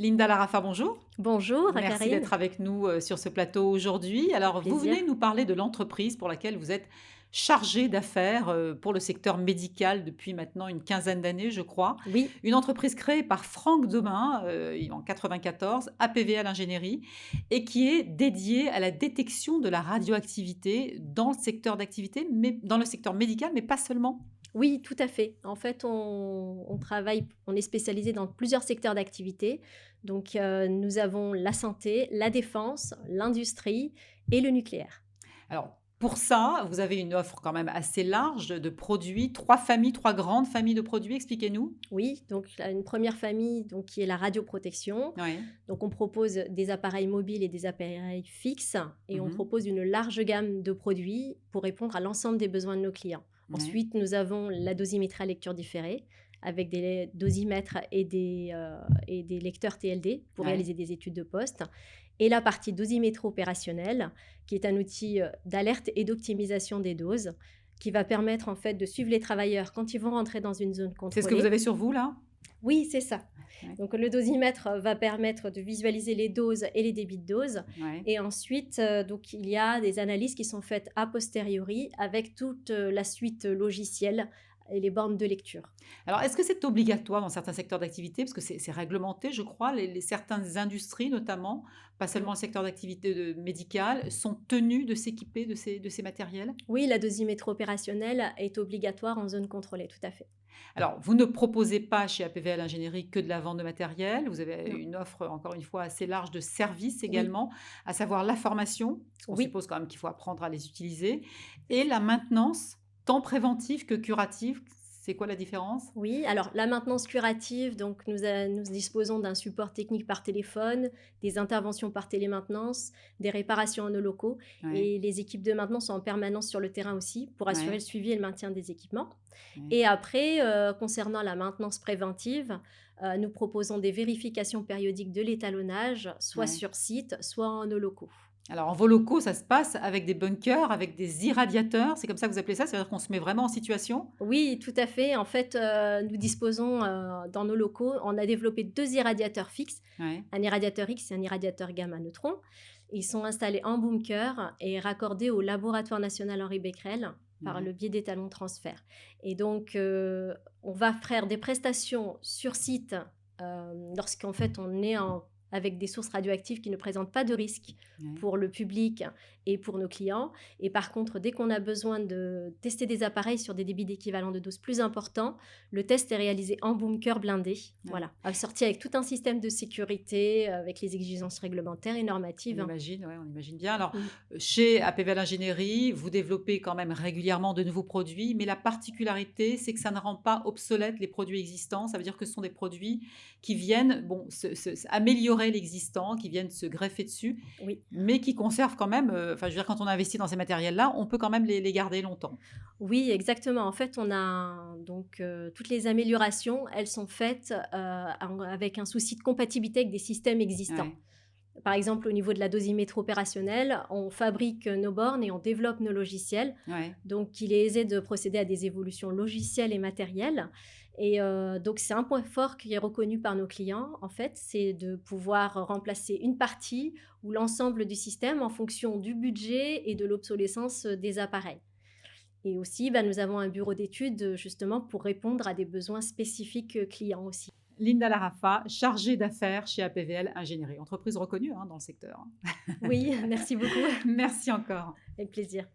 Linda Larafa, bonjour. Bonjour Merci Karine, d'être avec nous sur ce plateau aujourd'hui. avec Alors, vous plaisir. venez nous parler de l'entreprise pour laquelle vous êtes chargée d'affaires pour le secteur médical depuis maintenant une quinzaine d'années, je crois. Oui, Une entreprise créée par Franck Domain en 94, APVL Ingénierie, et qui est dédiée à la détection de la radioactivité dans le secteur d'activité, mais dans le secteur médical, mais pas seulement. oui, tout à fait. En fait, on travaille, on est spécialisé dans plusieurs secteurs d'activité. Donc, nous avons la santé, la défense, l'industrie et le nucléaire. Alors, pour ça, vous avez une offre quand même assez large de produits, 3 familles, 3 grandes familles de produits, expliquez-nous? Oui, donc une première famille donc, qui est la radioprotection. Oui. Donc, on propose des appareils mobiles et des appareils fixes et on Mmh. propose une large gamme de produits pour répondre à l'ensemble des besoins de nos clients. Ouais, Ensuite, nous avons la dosimétrie à lecture différée avec des dosimètres et des lecteurs TLD pour ouais, réaliser des études de poste. Et la partie dosimétrie opérationnelle, qui est un outil d'alerte et d'optimisation des doses, qui va permettre en fait de suivre les travailleurs quand ils vont rentrer dans une zone c'est ce que vous contrôlée. avez sur vous là? Oui, c'est ça. Ouais, Donc le dosimètre va permettre de visualiser les doses et les débits de doses. ouais. Et ensuite, donc il y a des analyses qui sont faites a posteriori avec toute la suite logicielle et les bornes de lecture. Alors, est-ce que c'est obligatoire dans certains secteurs d'activité? Parce que c'est réglementé, je crois, les certaines industries notamment, pas Mm. seulement le secteur d'activité médicale, sont tenues de s'équiper de ces matériels? Oui, la dosimétrie opérationnelle est obligatoire en zone contrôlée, tout à fait. Alors, vous ne proposez pas chez APVL Ingénierie que de la vente de matériel. Vous avez Non. une offre, encore une fois, assez large de services Oui, également, à savoir la formation, parce qu'on oui. suppose quand même qu'il faut apprendre à les utiliser, et la maintenance, tant préventive que curative. C'est quoi la différence? Oui, alors la maintenance curative, donc nous disposons d'un support technique par téléphone, des interventions par télémaintenance, des réparations en nos locaux Ouais, et les équipes de maintenance sont en permanence sur le terrain aussi pour assurer ouais, le suivi et le maintien des équipements. ouais, Et après, concernant la maintenance préventive, nous proposons des vérifications périodiques de l'étalonnage, soit ouais. sur site, soit en nos locaux. Alors, en vos locaux, ça se passe avec des bunkers, avec des irradiateurs, c'est comme ça que vous appelez ça? C'est-à-dire qu'on se met vraiment en situation? Oui, tout à fait. En fait, nous disposons, dans nos locaux, on a développé 2 irradiateurs fixes. Ouais, Un irradiateur X et un irradiateur gamma neutron. Ils sont installés en bunker et raccordés au laboratoire national Henri Becquerel par ouais. le biais des talons de transfert. Et donc, on va faire des prestations sur site, lorsqu'en fait on est avec des sources radioactives qui ne présentent pas de risque Ouais. pour le public et pour nos clients. Et par contre, dès qu'on a besoin de tester des appareils sur des débits d'équivalent de dose plus importants, le test est réalisé en bunker blindé, Ouais. voilà, assorti avec tout un système de sécurité, avec les exigences réglementaires et On normatives, hein. imagine, ouais, on imagine bien. Alors, Mmh. chez APVL Ingénierie, vous développez quand même régulièrement de nouveaux produits, mais la particularité, c'est que ça ne rend pas obsolètes les produits existants. Ça veut dire que ce sont des produits qui viennent, bon, améliorer l'existant, qui viennent se greffer dessus, Oui. mais qui conservent quand même, enfin, je veux dire, quand on investit dans ces matériels-là, on peut quand même les garder longtemps. Oui, exactement. En fait, on a donc toutes les améliorations, elles sont faites, avec un souci de compatibilité avec des systèmes existants. Ouais, Par exemple, au niveau de la dosimétrie opérationnelle, on fabrique nos bornes et on développe nos logiciels. ouais. Donc, il est aisé de procéder à des évolutions logicielles et matérielles. Et donc, c'est un point fort qui est reconnu par nos clients, en fait, c'est de pouvoir remplacer une partie ou l'ensemble du système en fonction du budget et de l'obsolescence des appareils. Et aussi, bah, nous avons un bureau d'études justement pour répondre à des besoins spécifiques clients aussi. Linda Larafa, chargée d'affaires chez APVL Ingénierie, entreprise reconnue hein, dans le secteur. Oui, merci beaucoup, Merci encore. avec plaisir.